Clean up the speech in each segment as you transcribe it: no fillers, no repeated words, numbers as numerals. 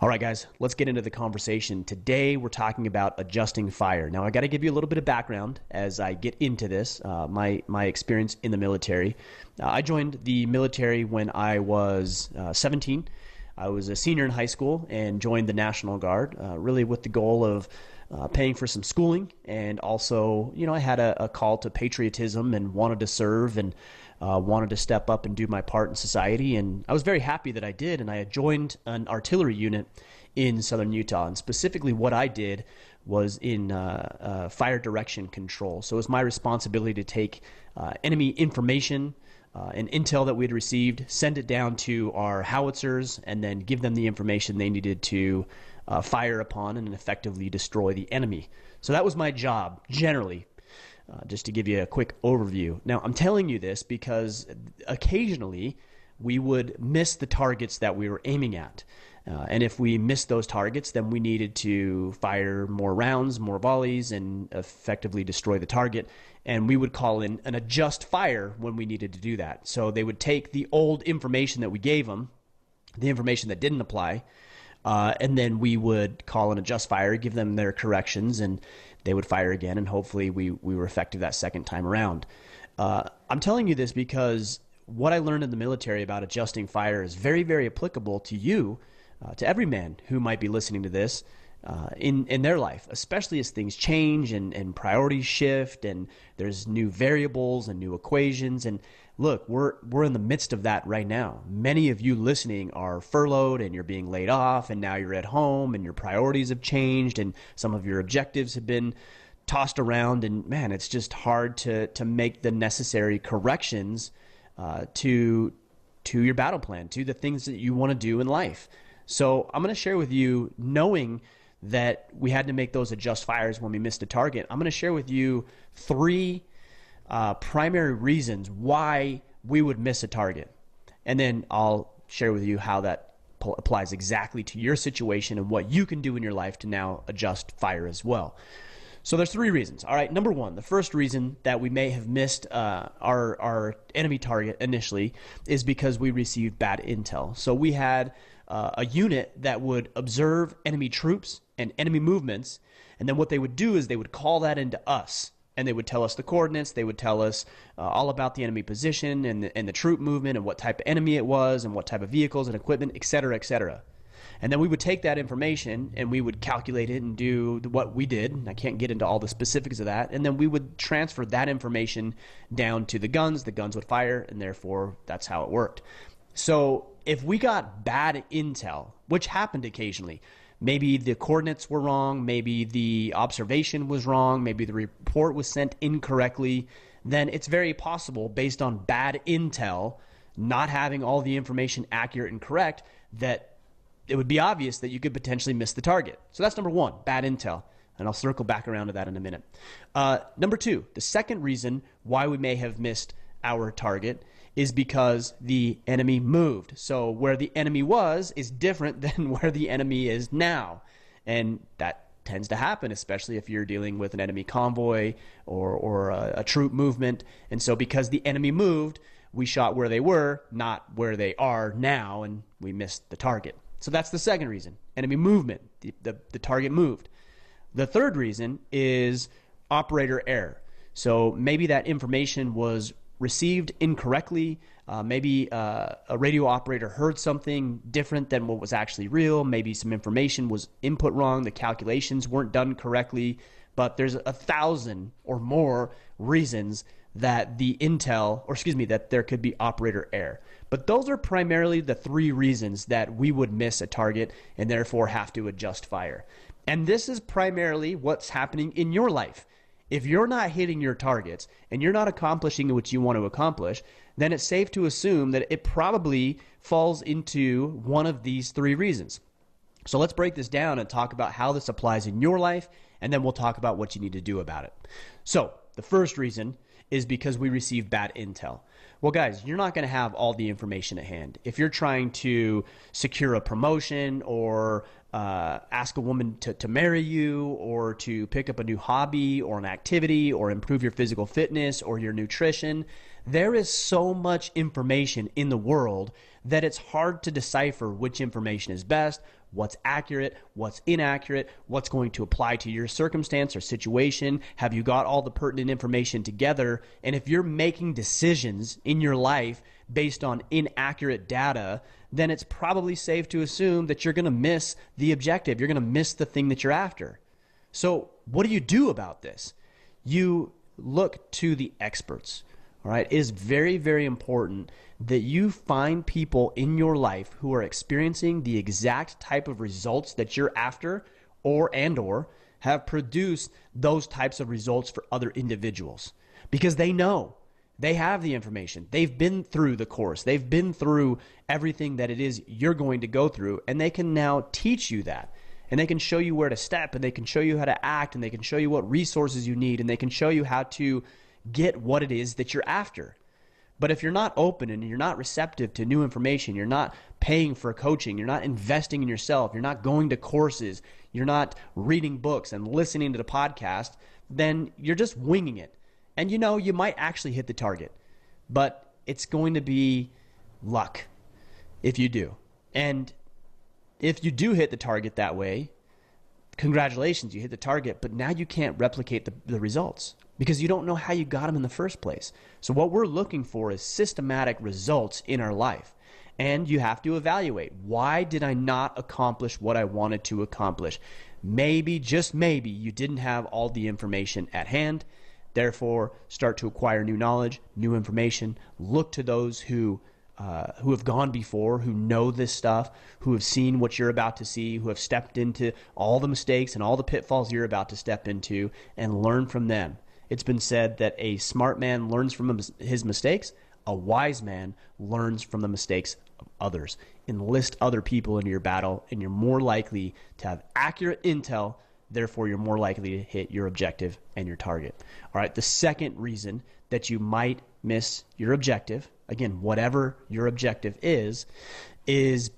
All right, guys, let's get into the conversation. Today, we're talking about adjusting fire. Now, I got to give you a little bit of background as I get into this, my experience in the military. I joined the military when I was 17. I was a senior in high school and joined the National Guard, really with the goal of paying for some schooling. And also, I had a call to patriotism and wanted to serve and wanted to step up and do my part in society. And I was very happy that I did. And I had joined an artillery unit in southern Utah. And specifically, what I did was in fire direction control. So it was my responsibility to take enemy information and intel that we had received, send it down to our howitzers, and then give them the information they needed to fire upon and effectively destroy the enemy. So that was my job, generally, just to give you a quick overview. Now, I'm telling you this because occasionally we would miss the targets that we were aiming at. And if we missed those targets, then we needed to fire more rounds, more volleys, and effectively destroy the target. And we would call in an adjust fire when we needed to do that. So they would take the old information that we gave them, the information that didn't apply, and then we would call an adjust fire, give them their corrections, and they would fire again. And hopefully we were effective that second time around. I'm telling you this because what I learned in the military about adjusting fire is very, very applicable to you, to every man who might be listening to this in their life, especially as things change and priorities shift and there's new variables and new equations. And look, we're in the midst of that right now. Many of you listening are furloughed and you're being laid off, and now you're at home and your priorities have changed and some of your objectives have been tossed around. And man, it's just hard to make the necessary corrections to your battle plan, to the things that you want to do in life. So I'm going to share with you, knowing that we had to make those adjust fires when we missed a target, I'm going to share with you three primary reasons why we would miss a target. And then I'll share with you how that applies exactly to your situation and what you can do in your life to now adjust fire as well. So there's three reasons. All right, number one, the first reason that we may have missed our enemy target initially is because we received bad intel. So we had a unit that would observe enemy troops and enemy movements, and then what they would do is they would call that into us, and they would tell us the coordinates. They would tell us all about the enemy position and the troop movement and what type of enemy it was and what type of vehicles and equipment, et cetera, et cetera. And then we would take that information and we would calculate it and do what we did. I can't get into all the specifics of that. And then we would transfer that information down to the guns. The guns would fire, and therefore that's how it worked. So if we got bad intel, which happened occasionally, maybe the coordinates were wrong, maybe the observation was wrong, maybe the report was sent incorrectly, then it's very possible, based on bad intel, not having all the information accurate and correct, that it would be obvious that you could potentially miss the target. So that's number one, bad intel. And I'll circle back around to that in a minute. Number two, the second reason why we may have missed our target is because the enemy moved. So where the enemy was is different than where the enemy is now. And that tends to happen, especially if you're dealing with an enemy convoy or a troop movement. And so because the enemy moved, we shot where they were, not where they are now, and we missed the target. So that's the second reason, enemy movement, the target moved. The third reason is operator error. So maybe that information was received incorrectly. Maybe a radio operator heard something different than what was actually real. Maybe some information was input wrong. The calculations weren't done correctly. But there's 1,000 or more reasons that that there could be operator error. But those are primarily the three reasons that we would miss a target and therefore have to adjust fire. And this is primarily what's happening in your life. If you're not hitting your targets and you're not accomplishing what you want to accomplish, then it's safe to assume that it probably falls into one of these three reasons. So let's break this down and talk about how this applies in your life, and then we'll talk about what you need to do about it. So the first reason is because we receive bad intel. Well, guys, you're not going to have all the information at hand. If you're trying to secure a promotion or ask a woman to marry you, or to pick up a new hobby or an activity, or improve your physical fitness or your nutrition, There is so much information in the world that it's hard to decipher which information is best, what's accurate, what's inaccurate, what's going to apply to your circumstance or situation. Have you got all the pertinent information together? And if you're making decisions in your life based on inaccurate data, then it's probably safe to assume that you're going to miss the objective. You're going to miss the thing that you're after. So what do you do about this? You look to the experts. All right. It is very, very important that you find people in your life who are experiencing the exact type of results that you're after, or have produced those types of results for other individuals, because they know, they have the information. They've been through the course. They've been through everything that it is you're going to go through, and they can now teach you that. And they can show you where to step, and they can show you how to act, and they can show you what resources you need, and they can show you how to get what it is that you're after. But if you're not open and you're not receptive to new information, you're not paying for coaching, you're not investing in yourself, you're not going to courses, you're not reading books and listening to the podcast, then you're just winging it. And you might actually hit the target, but it's going to be luck if you do. And if you do hit the target that way, congratulations, you hit the target, but now you can't replicate the results because you don't know how you got them in the first place. So what we're looking for is systematic results in our life. And you have to evaluate, why did I not accomplish what I wanted to accomplish? Maybe, just maybe, you didn't have all the information at hand. Therefore, start to acquire new knowledge, new information. Look to those who have gone before, who know this stuff, who have seen what you're about to see, who have stepped into all the mistakes and all the pitfalls you're about to step into, and learn from them. It's been said that a smart man learns from his mistakes. A wise man learns from the mistakes of others. Enlist other people into your battle, and you're more likely to have accurate intel. Therefore, you're more likely to hit your objective and your target. All right, the second reason that you might miss your objective, again, whatever your objective is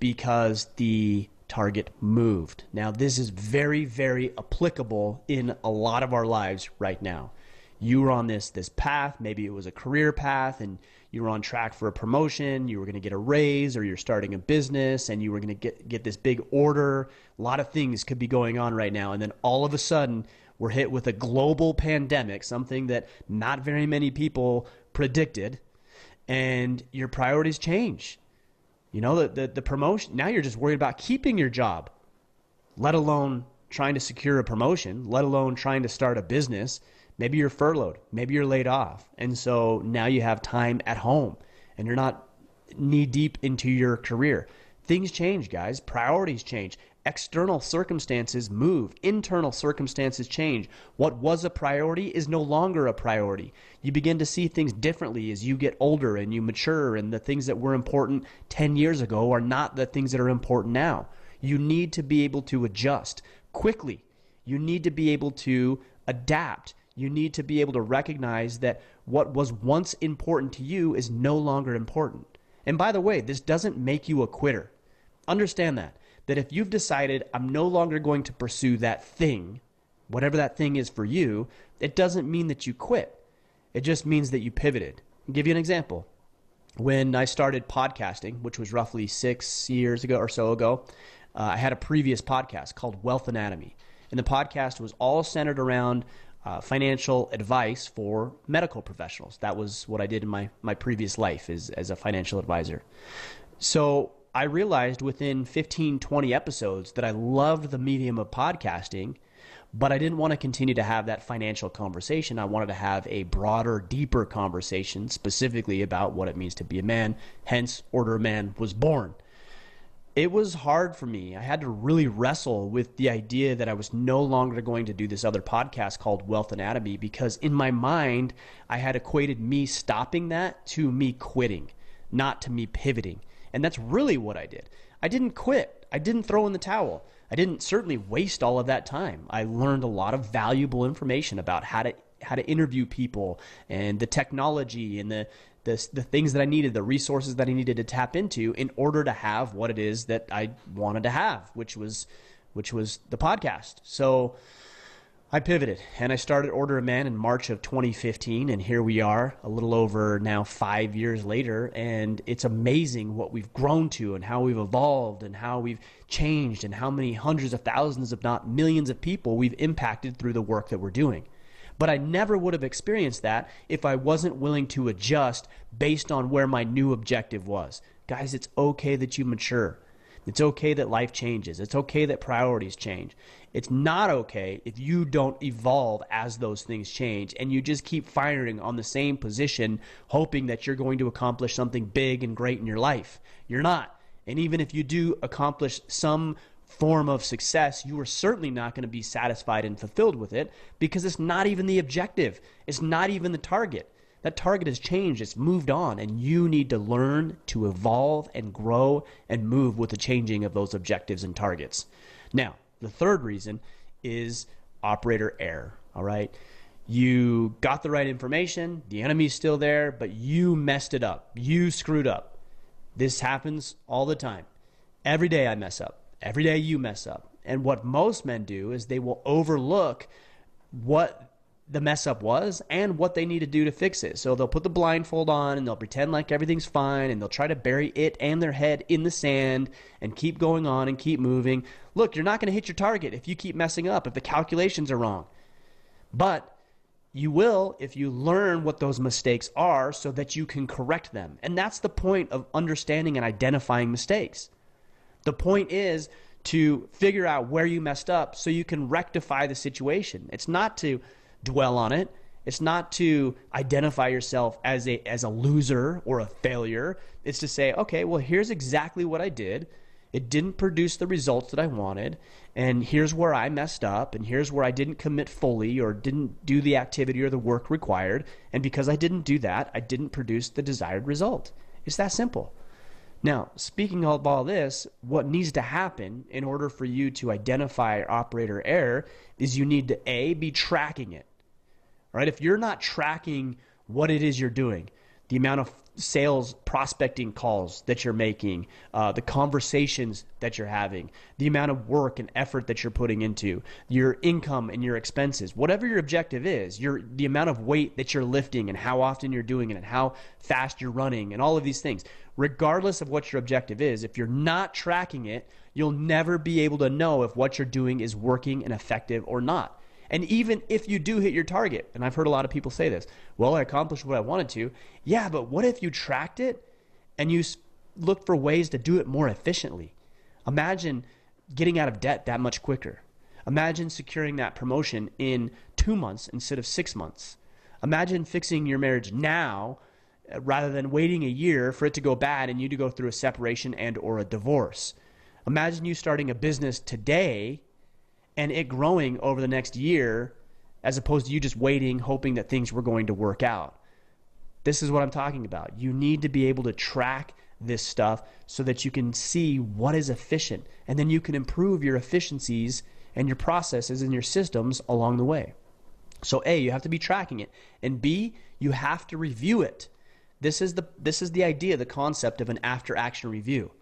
because the target moved. Now, this is very, very applicable in a lot of our lives right now. You were on this path, maybe it was a career path, and you were on track for a promotion, you were going to get a raise, or you're starting a business, and you were going to get this big order. A lot of things could be going on right now, and then all of a sudden, we're hit with a global pandemic, something that not very many people predicted, and your priorities change. The promotion, now you're just worried about keeping your job, let alone trying to secure a promotion, let alone trying to start a business. Maybe you're furloughed, maybe you're laid off. And so now you have time at home and you're not knee deep into your career. Things change, guys. Priorities change. External circumstances move. Internal circumstances change. What was a priority is no longer a priority. You begin to see things differently as you get older and you mature, and the things that were important 10 years ago are not the things that are important now. You need to be able to adjust quickly. You need to be able to adapt. You need to be able to recognize that what was once important to you is no longer important. And by the way, this doesn't make you a quitter. Understand that if you've decided I'm no longer going to pursue that thing, whatever that thing is for you, it doesn't mean that you quit. It just means that you pivoted. I'll give you an example. When I started podcasting, which was roughly 6 years ago or so ago, I had a previous podcast called Wealth Anatomy. And the podcast was all centered around financial advice for medical professionals. That was what I did in my previous life as a financial advisor. So I realized within 15, 20 episodes that I loved the medium of podcasting, but I didn't want to continue to have that financial conversation. I wanted to have a broader, deeper conversation specifically about what it means to be a man. Hence, Order of Man was born. It was hard for me. I had to really wrestle with the idea that I was no longer going to do this other podcast called Wealth Anatomy, because in my mind, I had equated me stopping that to me quitting, not to me pivoting. And that's really what I did. I didn't quit. I didn't throw in the towel. I didn't certainly waste all of that time. I learned a lot of valuable information about how to interview people and the technology and the things that I needed, the resources that I needed to tap into in order to have what it is that I wanted to have, which was the podcast. So I pivoted and I started Order of Man in March of 2015, and here we are a little over now 5 years later, and it's amazing what we've grown to and how we've evolved and how we've changed and how many hundreds of thousands, if not millions of people we've impacted through the work that we're doing. But I never would have experienced that if I wasn't willing to adjust based on where my new objective was. Guys, it's okay that you mature. It's okay that life changes. It's okay that priorities change. It's not okay if you don't evolve as those things change and you just keep firing on the same position, hoping that you're going to accomplish something big and great in your life. You're not. And even if you do accomplish some form of success, you are certainly not going to be satisfied and fulfilled with it because it's not even the objective. It's not even the target. That target has changed. It's moved on, and you need to learn to evolve and grow and move with the changing of those objectives and targets. Now, the third reason is operator error, all right? You got the right information, the enemy's still there, but you messed it up. You screwed up. This happens all the time. Every day I mess up. Every day you mess up. And what most men do is they will overlook what the mess up was and what they need to do to fix it. So they'll put the blindfold on and they'll pretend like everything's fine and they'll try to bury it and their head in the sand and keep going on and keep moving. Look, you're not going to hit your target if you keep messing up, if the calculations are wrong. But you will if you learn what those mistakes are so that you can correct them. And that's the point of understanding and identifying mistakes. The point is to figure out where you messed up so you can rectify the situation. It's not to dwell on it. It's not to identify yourself as a loser or a failure. It's to say, okay, well, here's exactly what I did. It didn't produce the results that I wanted, and here's where I messed up, and here's where I didn't commit fully or didn't do the activity or the work required, and because I didn't do that, I didn't produce the desired result. It's that simple. Now, speaking of all this, what needs to happen in order for you to identify operator error is you need to, A, be tracking it. Right? If you're not tracking what it is you're doing, the amount of sales prospecting calls that you're making, the conversations that you're having, the amount of work and effort that you're putting into, your income and your expenses, whatever your objective is, the amount of weight that you're lifting and how often you're doing it and how fast you're running and all of these things, regardless of what your objective is, if you're not tracking it, you'll never be able to know if what you're doing is working and effective or not. And even if you do hit your target, and I've heard a lot of people say this, well, I accomplished what I wanted to. Yeah, but what if you tracked it and you looked for ways to do it more efficiently? Imagine getting out of debt that much quicker. Imagine securing that promotion in 2 months instead of 6 months. Imagine fixing your marriage now rather than waiting a year for it to go bad and you to go through a separation and or a divorce. Imagine you starting a business today and it growing over the next year as opposed to you just waiting, hoping that things were going to work out. This is what I'm talking about. You need to be able to track this stuff so that you can see what is efficient, and then you can improve your efficiencies and your processes and your systems along the way. So A, you have to be tracking it, and B, you have to review it. This is the idea, the concept of an after-action review.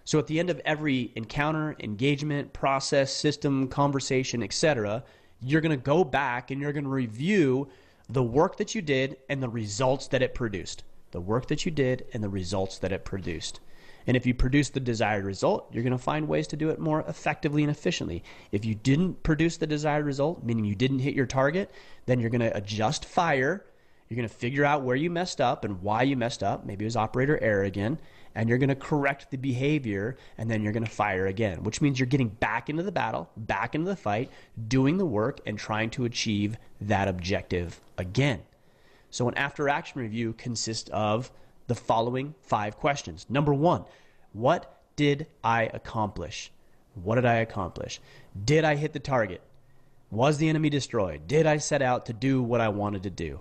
So at the end of every encounter, engagement, process, system, conversation, etc., you're going to go back and you're going to review the work that you did and the results that it produced. The work that you did and the results that it produced. And if you produce the desired result, you're going to find ways to do it more effectively and efficiently. If you didn't produce the desired result, meaning you didn't hit your target, then you're going to adjust fire. You're going to figure out where you messed up and why you messed up. Maybe it was operator error again. And you're going to correct the behavior, and then you're going to fire again, which means you're getting back into the battle, back into the fight, doing the work, and trying to achieve that objective again. So an after-action review consists of the following 5 questions. Number 1, what did I accomplish? What did I accomplish? Did I hit the target? Was the enemy destroyed? Did I set out to do what I wanted to do?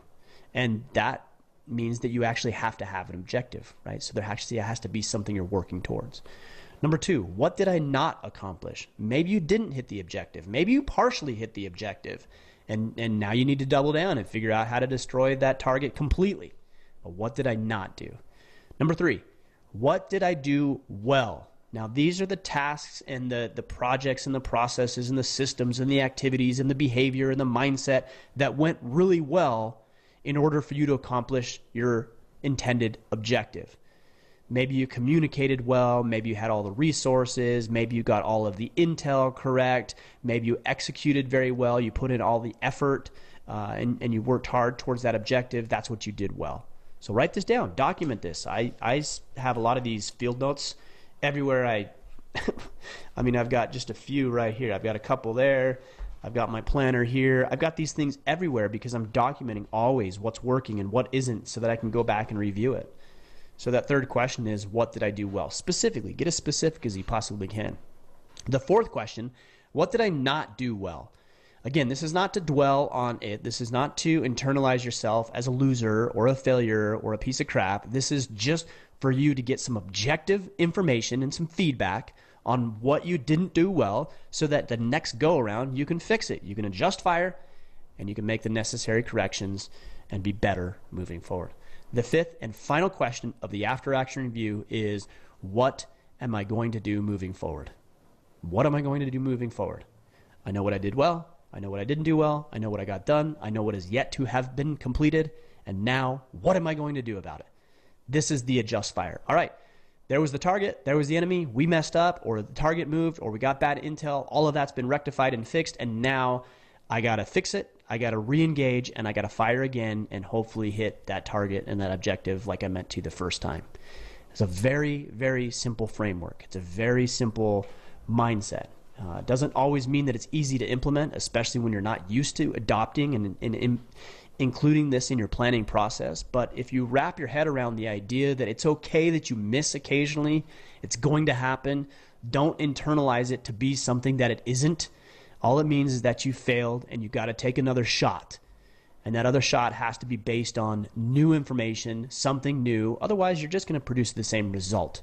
And that means that you actually have to have an objective, right? So there actually has to be something you're working towards. Number 2, what did I not accomplish? Maybe you didn't hit the objective. Maybe you partially hit the objective. And now you need to double down and figure out how to destroy that target completely. But what did I not do? Number 3, what did I do well? Now, these are the tasks and the projects and the processes and the systems and the activities and the behavior and the mindset that went really well in order for you to accomplish your intended objective. Maybe you communicated well, maybe you had all the resources, maybe you got all of the intel correct, maybe you executed very well, you put in all the effort, and you worked hard towards that objective. That's what you did well. So write this down, document this. I have a lot of these field notes everywhere I mean, I've got just a few right here. I've got a couple there. I've got my planner here. I've got these things everywhere because I'm documenting always what's working and what isn't so that I can go back and review it. So that third question is, what did I do well? Specifically, get as specific as you possibly can. The fourth question, what did I not do well? Again, this is not to dwell on it. This is not to internalize yourself as a loser or a failure or a piece of crap. This is just for you to get some objective information and some feedback on what you didn't do well so that the next go around you can fix it. You can adjust fire and you can make the necessary corrections and be better moving forward. The fifth and final question of the after action review is, what am I going to do moving forward? What am I going to do moving forward? I know what I did well. I know what I didn't do well. I know what I got done. I know what is yet to have been completed. And now, what am I going to do about it? This is the adjust fire. All right, there was the target. There was the enemy. We messed up, or the target moved, or we got bad intel. All of that's been rectified and fixed. And now I got to fix it. I got to re-engage, and I got to fire again and hopefully hit that target and that objective like I meant to the first time. It's a very, very simple framework. It's a very simple mindset. It doesn't always mean that it's easy to implement, especially when you're not used to adopting and including this in your planning process. But if you wrap your head around the idea that it's okay that you miss occasionally, it's going to happen, don't internalize it to be something that it isn't. All it means is that you failed and you got to take another shot. And that other shot has to be based on new information, something new. Otherwise, you're just going to produce the same result.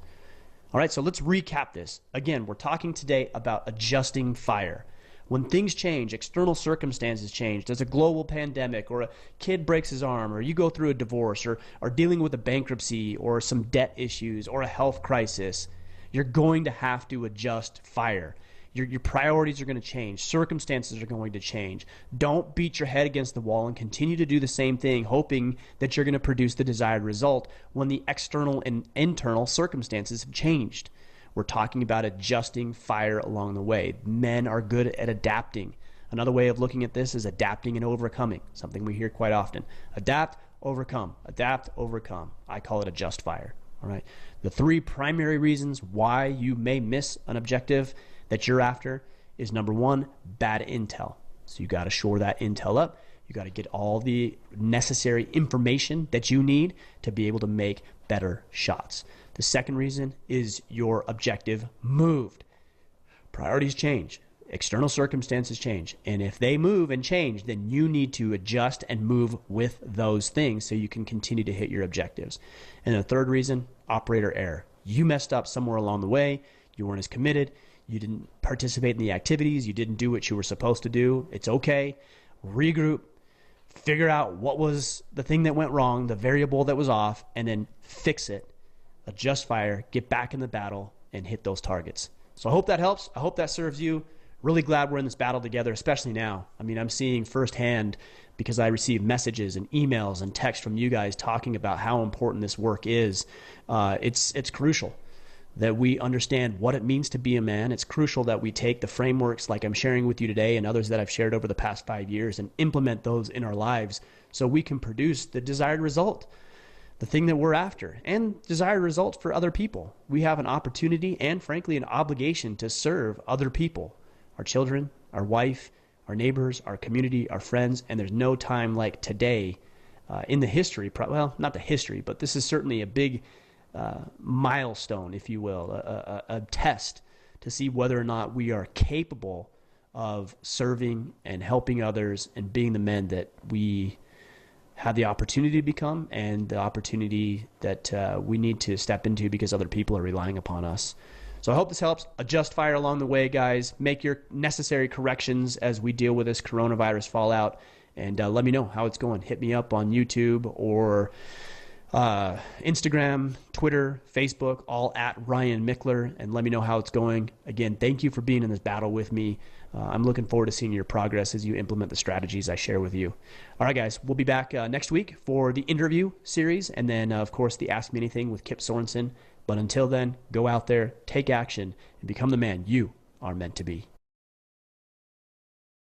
All right, so let's recap this. Again, we're talking today about adjusting fire. When things change, external circumstances change, there's a global pandemic, or a kid breaks his arm, or you go through a divorce, or are dealing with a bankruptcy, or some debt issues, or a health crisis, you're going to have to adjust fire. Your priorities are going to change. Circumstances are going to change. Don't beat your head against the wall and continue to do the same thing, hoping that you're going to produce the desired result when the external and internal circumstances have changed. We're talking about adjusting fire along the way. Men are good at adapting. Another way of looking at this is adapting and overcoming, something we hear quite often. Adapt, overcome. Adapt, overcome. I call it adjust fire. All right. The three primary reasons why you may miss an objective that you're after is, number one, bad intel. So you got to shore that intel up. You got to get all the necessary information that you need to be able to make better shots. The second reason is your objective moved. Priorities change. External circumstances change. And if they move and change, then you need to adjust and move with those things so you can continue to hit your objectives. And the third reason, operator error. You messed up somewhere along the way. You weren't as committed. You didn't participate in the activities. You didn't do what you were supposed to do. It's okay. Regroup. Figure out what was the thing that went wrong, the variable that was off, and then fix it. Adjust fire. Get back in the battle and hit those targets. So I hope that helps. I hope that serves you. Really glad we're in this battle together, especially now. I mean, I'm seeing firsthand, because I receive messages and emails and texts from you guys talking about how important this work is. It's crucial that we understand what it means to be a man. It's crucial that we take the frameworks like I'm sharing with you today and others that I've shared over the past 5 years and implement those in our lives so we can produce the desired result, the thing that we're after, and desired results for other people. We have an opportunity and, frankly, an obligation to serve other people, our children, our wife, our neighbors, our community, our friends, and there's no time like today in the history, well, not the history, but this is certainly a big milestone, if you will, a test to see whether or not we are capable of serving and helping others and being the men that we have the opportunity to become and the opportunity that we need to step into because other people are relying upon us. So I hope this helps. Adjust fire along the way, guys. Make your necessary corrections as we deal with this coronavirus fallout, and let me know how it's going. Hit me up on YouTube or Instagram, Twitter, Facebook, all at Ryan Mickler, and let me know how it's going. Again, thank you for being in this battle with me. I'm looking forward to seeing your progress as you implement the strategies I share with you. All right, guys, we'll be back next week for the interview series, and then, of course, the Ask Me Anything with Kip Sorensen. But until then, go out there, take action, and become the man you are meant to be.